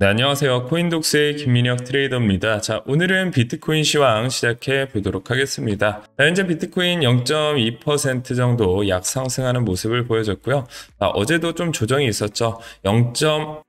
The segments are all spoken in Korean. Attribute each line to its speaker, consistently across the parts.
Speaker 1: 네, 안녕하세요. 코인독스의 김민혁 트레이더입니다. 자, 오늘은 비트코인 시황 시작해 보도록 하겠습니다. 자, 현재 비트코인 0.2% 정도 약 상승하는 모습을 보여줬고요. 어제도 좀 조정이 있었죠.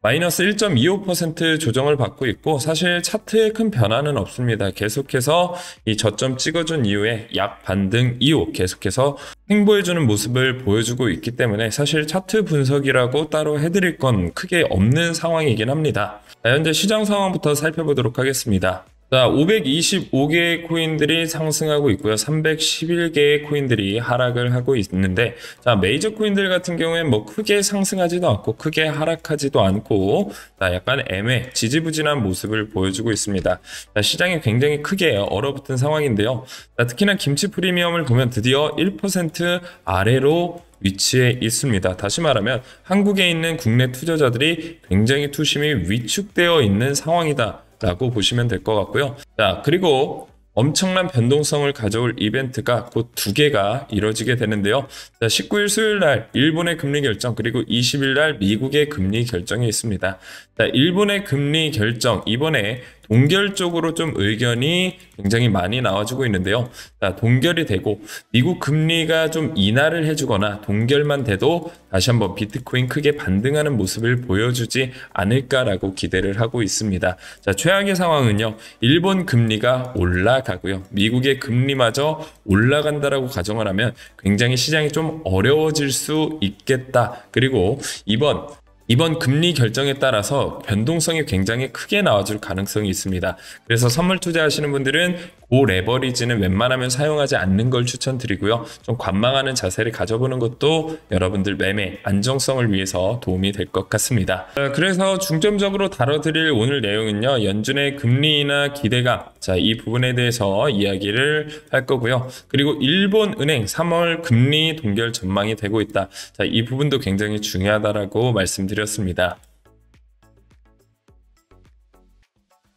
Speaker 1: 마이너스 1.25% 조정을 받고 있고, 사실 차트에 큰 변화는 없습니다. 계속해서 이 저점 찍어준 이후에 약 반등 이후 계속해서 횡보해주는 모습을 보여주고 있기 때문에 사실 차트 분석이라고 따로 해드릴 건 크게 없는 상황이긴 합니다. 자, 현재 시장 상황부터 살펴보도록 하겠습니다. 자, 525개의 코인들이 상승하고 있고요. 311개의 코인들이 하락을 하고 있는데, 자, 메이저 코인들 같은 경우엔 뭐 크게 상승하지도 않고 크게 하락하지도 않고, 자, 약간 지지부진한 모습을 보여주고 있습니다. 자, 시장이 굉장히 크게 얼어붙은 상황인데요. 자, 특히나 김치 프리미엄을 보면 드디어 1% 아래로 위치해 있습니다. 다시 말하면 한국에 있는 국내 투자자들이 굉장히 투심이 위축되어 있는 상황이다 라고 보시면 될 것 같고요. 자, 그리고 엄청난 변동성을 가져올 이벤트가 곧 두 개가 이뤄지게 되는데요. 자, 19일 수요일 날 일본의 금리 결정, 그리고 20일 날 미국의 금리 결정이 있습니다. 자, 일본의 금리 결정, 이번에 동결 쪽으로 좀 의견이 굉장히 많이 나와주고 있는데요. 자, 동결이 되고 미국 금리가 좀 인하를 해주거나 동결만 돼도 다시 한번 비트코인 크게 반등하는 모습을 보여주지 않을까라고 기대를 하고 있습니다. 자, 최악의 상황은요. 일본 금리가 올라가고요. 미국의 금리마저 올라간다라고 가정을 하면 굉장히 시장이 좀 어려워질 수 있겠다. 그리고 이번 금리 결정에 따라서 변동성이 굉장히 크게 나와줄 가능성이 있습니다. 그래서 선물 투자하시는 분들은 고 레버리지는 웬만하면 사용하지 않는 걸 추천드리고요. 좀 관망하는 자세를 가져보는 것도 여러분들 매매 안정성을 위해서 도움이 될 것 같습니다. 그래서 중점적으로 다뤄드릴 오늘 내용은요. 연준의 금리 인하 기대감, 자, 이 부분에 대해서 이야기를 할 거고요. 그리고 일본은행 3월 금리 동결 전망이 되고 있다. 자, 이 부분도 굉장히 중요하다라고 말씀드렸습니다.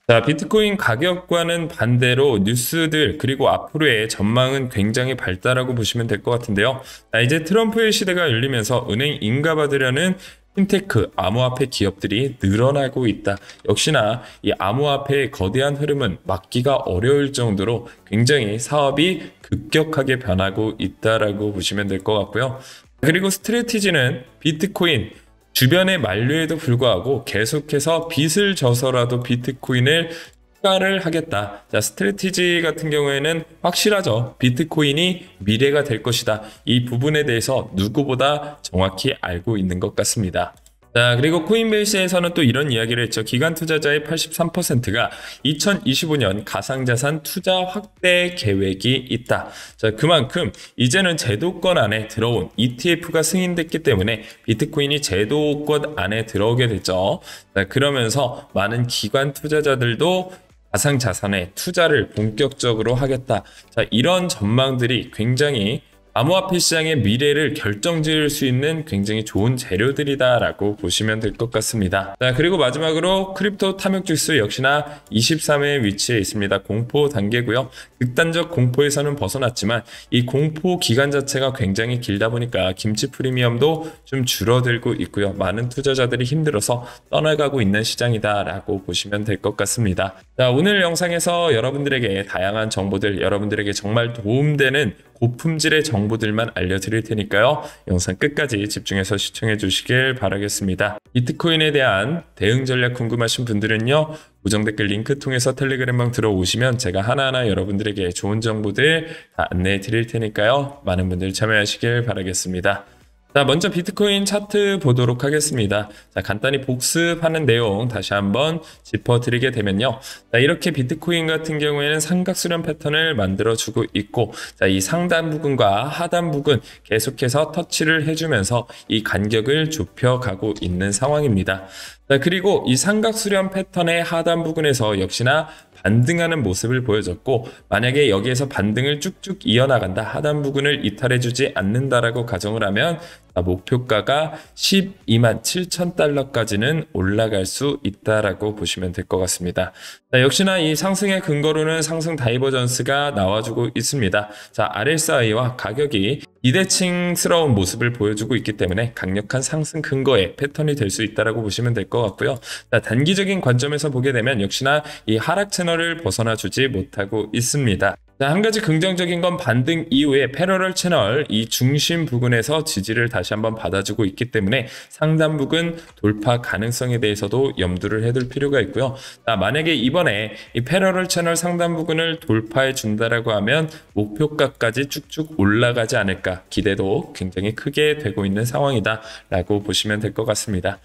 Speaker 1: 자, 비트코인 가격과는 반대로 뉴스들 그리고 앞으로의 전망은 굉장히 밝다라고 보시면 될 것 같은데요. 자, 이제 트럼프의 시대가 열리면서 은행 인가받으려는 핀테크, 암호화폐 기업들이 늘어나고 있다. 역시나 이 암호화폐의 거대한 흐름은 막기가 어려울 정도로 굉장히 사업이 급격하게 변하고 있다라고 보시면 될 것 같고요. 그리고 스트래티지는 비트코인 주변의 만류에도 불구하고 계속해서 빚을 져서라도 비트코인을 추가를 하겠다. 자, 스트래티지 같은 경우에는 확실하죠. 비트코인이 미래가 될 것이다. 이 부분에 대해서 누구보다 정확히 알고 있는 것 같습니다. 자, 그리고 코인베이스에서는 또 이런 이야기를 했죠. 기관 투자자의 83%가 2025년 가상자산 투자 확대 계획이 있다. 자, 그만큼 이제는 제도권 안에 들어온 ETF가 승인됐기 때문에 비트코인이 제도권 안에 들어오게 됐죠. 자, 그러면서 많은 기관 투자자들도 가상자산에 투자를 본격적으로 하겠다. 자, 이런 전망들이 굉장히 암호화폐 시장의 미래를 결정지을 수 있는 굉장히 좋은 재료들이다라고 보시면 될 것 같습니다. 자, 그리고 마지막으로 크립토 탐욕 지수 역시나 23회 위치해 있습니다. 공포 단계고요. 극단적 공포에서는 벗어났지만 이 공포 기간 자체가 굉장히 길다 보니까 김치 프리미엄도 좀 줄어들고 있고요. 많은 투자자들이 힘들어서 떠나가고 있는 시장이다라고 보시면 될 것 같습니다. 자, 오늘 영상에서 여러분들에게 다양한 정보들, 여러분들에게 정말 도움되는 고품질의 정보들만 알려드릴 테니까요. 영상 끝까지 집중해서 시청해 주시길 바라겠습니다. 비트코인에 대한 대응 전략 궁금하신 분들은요. 고정 댓글 링크 통해서 텔레그램방 들어오시면 제가 하나하나 여러분들에게 좋은 정보들 다 안내해 드릴 테니까요. 많은 분들 참여하시길 바라겠습니다. 자, 먼저 비트코인 차트 보도록 하겠습니다. 자, 간단히 복습하는 내용 다시 한번 짚어드리게 되면요. 자, 이렇게 비트코인 같은 경우에는 삼각수렴 패턴을 만들어주고 있고, 자, 이 상단 부분과 하단 부분 계속해서 터치를 해주면서 이 간격을 좁혀가고 있는 상황입니다. 자, 그리고 이 삼각수렴 패턴의 하단 부분에서 역시나 반등하는 모습을 보여줬고, 만약에 여기에서 반등을 쭉쭉 이어나간다, 하단 부분을 이탈해주지 않는다라고 가정을 하면 목표가가 12만 7천 달러까지는 올라갈 수 있다라고 보시면 될 것 같습니다. 자, 역시나 이 상승의 근거로는 상승 다이버전스가 나와주고 있습니다. 자, RSI와 가격이 비대칭스러운 모습을 보여주고 있기 때문에 강력한 상승 근거의 패턴이 될 수 있다고 보시면 될 것 같고요. 자, 단기적인 관점에서 보게 되면 역시나 이 하락 채널을 벗어나 주지 못하고 있습니다. 자, 한 가지 긍정적인 건 반등 이후에 패러럴 채널 이 중심 부근에서 지지를 다시 한번 받아주고 있기 때문에 상단 부근 돌파 가능성에 대해서도 염두를 해둘 필요가 있고요. 자, 만약에 이번에 이 패러럴 채널 상단 부근을 돌파해 준다라고 하면 목표가까지 쭉쭉 올라가지 않을까 기대도 굉장히 크게 되고 있는 상황이다라고 보시면 될 것 같습니다.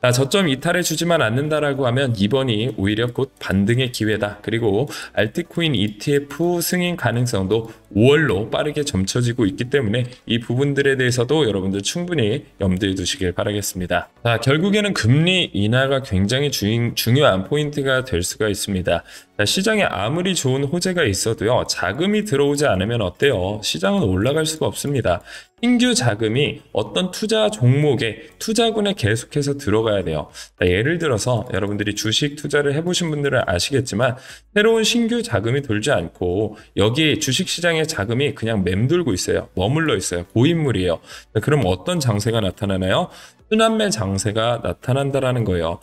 Speaker 1: 자, 저점 이탈해 주지만 않는다라고 하면 이번이 오히려 곧 반등의 기회다. 그리고 알트코인 ETF 승인 가능성도 5월로 빠르게 점쳐지고 있기 때문에 이 부분들에 대해서도 여러분들 충분히 염두에 두시길 바라겠습니다. 자, 결국에는 금리 인하가 굉장히 중요한 포인트가 될 수가 있습니다. 자, 시장에 아무리 좋은 호재가 있어도요, 자금이 들어오지 않으면 어때요? 시장은 올라갈 수가 없습니다. 신규 자금이 어떤 투자 종목에 투자군에 계속해서 들어가야 돼요. 예를 들어서 여러분들이 주식 투자를 해보신 분들은 아시겠지만 새로운 신규 자금이 돌지 않고 여기 주식시장의 자금이 그냥 맴돌고 있어요. 머물러 있어요. 고인물이에요. 그럼 어떤 장세가 나타나나요? 순환매 장세가 나타난다라는 거예요.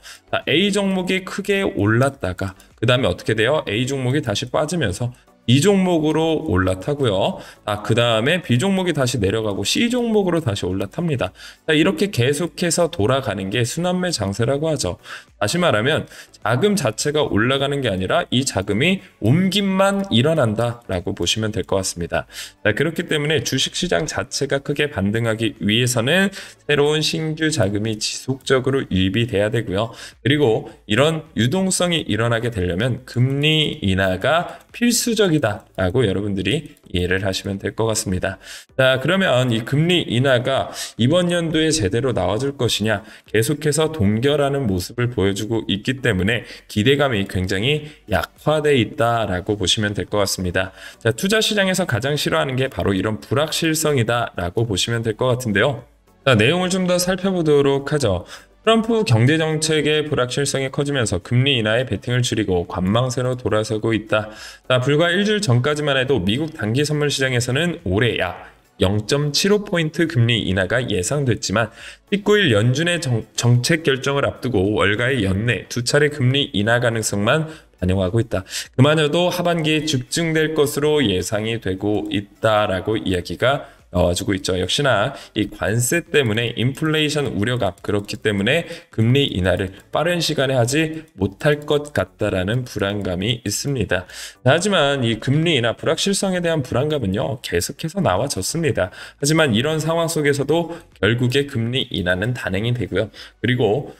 Speaker 1: A 종목이 크게 올랐다가 그 다음에 어떻게 돼요? A 종목이 다시 빠지면서 B 종목으로 올라타고요. 그 다음에 B 종목이 다시 내려가고 C 종목으로 다시 올라탑니다. 이렇게 계속해서 돌아가는 게 순환매 장세라고 하죠. 다시 말하면 자금 자체가 올라가는 게 아니라 이 자금이 옮김만 일어난다라고 보시면 될 것 같습니다. 그렇기 때문에 주식시장 자체가 크게 반등하기 위해서는 새로운 신규 자금이 지속적으로 유입이 돼야 되고요. 그리고 이런 유동성이 일어나게 되려면 금리 인하가 필수적이다라고 여러분들이 이해를 하시면 될 것 같습니다. 자, 그러면 이 금리 인하가 이번 연도에 제대로 나와줄 것이냐, 계속해서 동결하는 모습을 보여주고 있기 때문에 기대감이 굉장히 약화되어 있다라고 보시면 될 것 같습니다. 자, 투자 시장에서 가장 싫어하는 게 바로 이런 불확실성이다라고 보시면 될 것 같은데요. 자, 내용을 좀 더 살펴보도록 하죠. 트럼프 경제정책의 불확실성이 커지면서 금리 인하에 베팅을 줄이고 관망세로 돌아서고 있다. 자, 불과 일주일 전까지만 해도 미국 단기 선물 시장에서는 올해 약 0.75포인트 금리 인하가 예상됐지만 19일 연준의 정책 결정을 앞두고 월가의 연내 두 차례 금리 인하 가능성만 반영하고 있다. 그마저도 하반기에 집중될 것으로 예상이 되고 있다라고 이야기가 나와주고 있죠. 역시나 이 관세 때문에 인플레이션 우려가 그렇기 때문에 금리 인하를 빠른 시간에 하지 못할 것 같다라는 불안감이 있습니다. 하지만 이 금리 인하 불확실성에 대한 불안감은요, 계속해서 나와졌습니다. 하지만 이런 상황 속에서도 결국에 금리 인하는 단행이 되고요. 그리고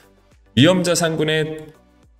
Speaker 1: 위험자산군에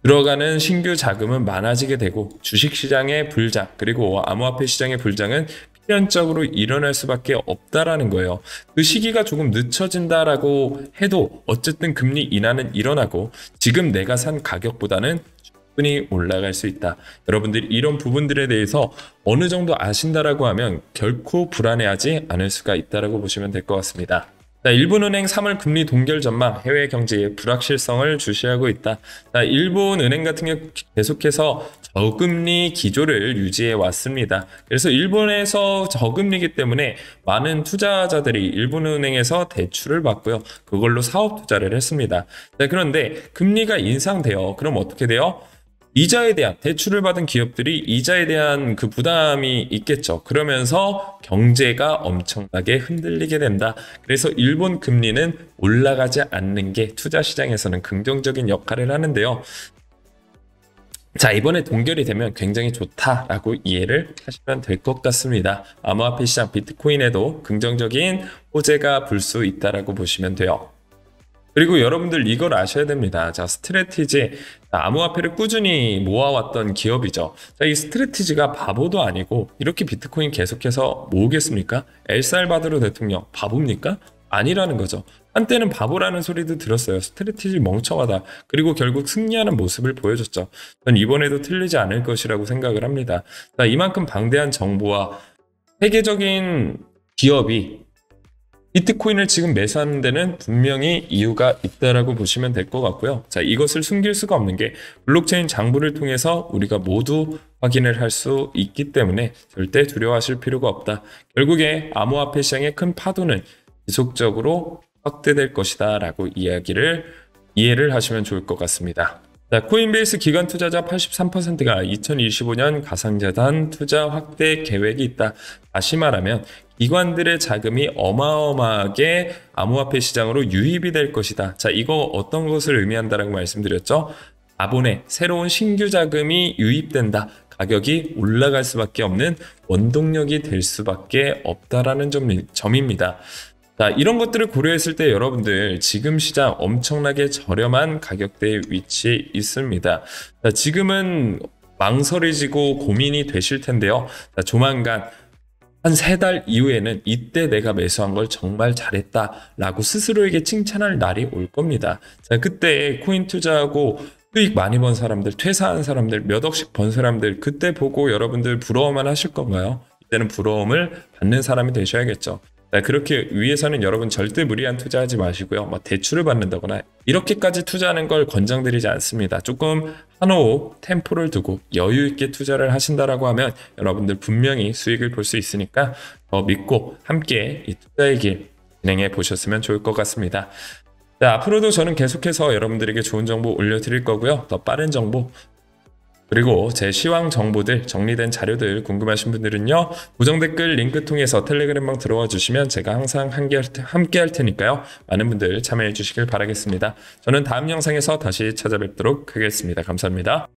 Speaker 1: 들어가는 신규 자금은 많아지게 되고 주식시장의 불장 그리고 암호화폐 시장의 불장은 필연적으로 일어날 수밖에 없다라는 거예요. 그 시기가 조금 늦춰진다라고 해도 어쨌든 금리 인하는 일어나고 지금 내가 산 가격보다는 충분히 올라갈 수 있다. 여러분들이 이런 부분들에 대해서 어느 정도 아신다라고 하면 결코 불안해하지 않을 수가 있다라고 보시면 될 것 같습니다. 자, 일본은행 3월 금리 동결 전망 해외 경제의 불확실성을 주시하고 있다. 자, 일본은행 같은 경우 계속해서 저금리 기조를 유지해 왔습니다. 그래서 일본에서 저금리이기 때문에 많은 투자자들이 일본은행에서 대출을 받고요. 그걸로 사업 투자를 했습니다. 자, 그런데 금리가 인상돼요. 그럼 어떻게 돼요? 이자에 대한 대출을 받은 기업들이 이자에 대한 그 부담이 있겠죠. 그러면서 경제가 엄청나게 흔들리게 된다. 그래서 일본 금리는 올라가지 않는 게 투자 시장에서는 긍정적인 역할을 하는데요. 자, 이번에 동결이 되면 굉장히 좋다라고 이해를 하시면 될 것 같습니다. 암호화폐 시장 비트코인에도 긍정적인 호재가 불 수 있다라고 보시면 돼요. 그리고 여러분들 이걸 아셔야 됩니다. 자, 스트래티지, 암호화폐를 꾸준히 모아왔던 기업이죠. 자, 이 스트래티지가 바보도 아니고 이렇게 비트코인 계속해서 모으겠습니까? 엘살바도르 대통령 바보입니까? 아니라는 거죠. 한때는 바보라는 소리도 들었어요. 스트래티지 멍청하다. 그리고 결국 승리하는 모습을 보여줬죠. 전 이번에도 틀리지 않을 것이라고 생각을 합니다. 자, 이만큼 방대한 정보와 세계적인 기업이 비트코인을 지금 매수하는 데는 분명히 이유가 있다라고 보시면 될 것 같고요. 자, 이것을 숨길 수가 없는 게 블록체인 장부를 통해서 우리가 모두 확인을 할 수 있기 때문에 절대 두려워하실 필요가 없다. 결국에 암호화폐 시장의 큰 파도는 지속적으로 확대될 것이다 라고 이해를 하시면 좋을 것 같습니다. 자, 코인베이스 기관 투자자 83%가 2025년 가상자산 투자 확대 계획이 있다. 다시 말하면 기관들의 자금이 어마어마하게 암호화폐 시장으로 유입이 될 것이다. 자, 이거 어떤 것을 의미한다라고 말씀드렸죠? 자본의 새로운 신규 자금이 유입된다. 가격이 올라갈 수밖에 없는 원동력이 될 수밖에 없다라는 점입니다. 자, 이런 것들을 고려했을 때 여러분들 지금 시장 엄청나게 저렴한 가격대에 위치해 있습니다. 자, 지금은 망설이지고 고민이 되실 텐데요. 자, 조만간 한 3달 이후에는 이때 내가 매수한 걸 정말 잘했다라고 스스로에게 칭찬할 날이 올 겁니다. 자, 그때 코인 투자하고 수익 많이 번 사람들, 퇴사한 사람들, 몇 억씩 번 사람들 그때 보고 여러분들 부러워만 하실 건가요? 이때는 부러움을 받는 사람이 되셔야겠죠. 그렇게 위해서는 여러분 절대 무리한 투자하지 마시고요. 대출을 받는다거나 이렇게까지 투자하는 걸 권장드리지 않습니다. 조금 한호흡, 템포를 두고 여유 있게 투자를 하신다라고 하면 여러분들 분명히 수익을 볼 수 있으니까 더 믿고 함께 이 투자의 길 진행해 보셨으면 좋을 것 같습니다. 자, 앞으로도 저는 계속해서 여러분들에게 좋은 정보 올려드릴 거고요. 더 빠른 정보 그리고 제 시황 정보들 정리된 자료들 궁금하신 분들은요. 고정 댓글 링크 통해서 텔레그램방 들어와 주시면 제가 항상 함께 할 테니까요. 많은 분들 참여해 주시길 바라겠습니다. 저는 다음 영상에서 다시 찾아뵙도록 하겠습니다. 감사합니다.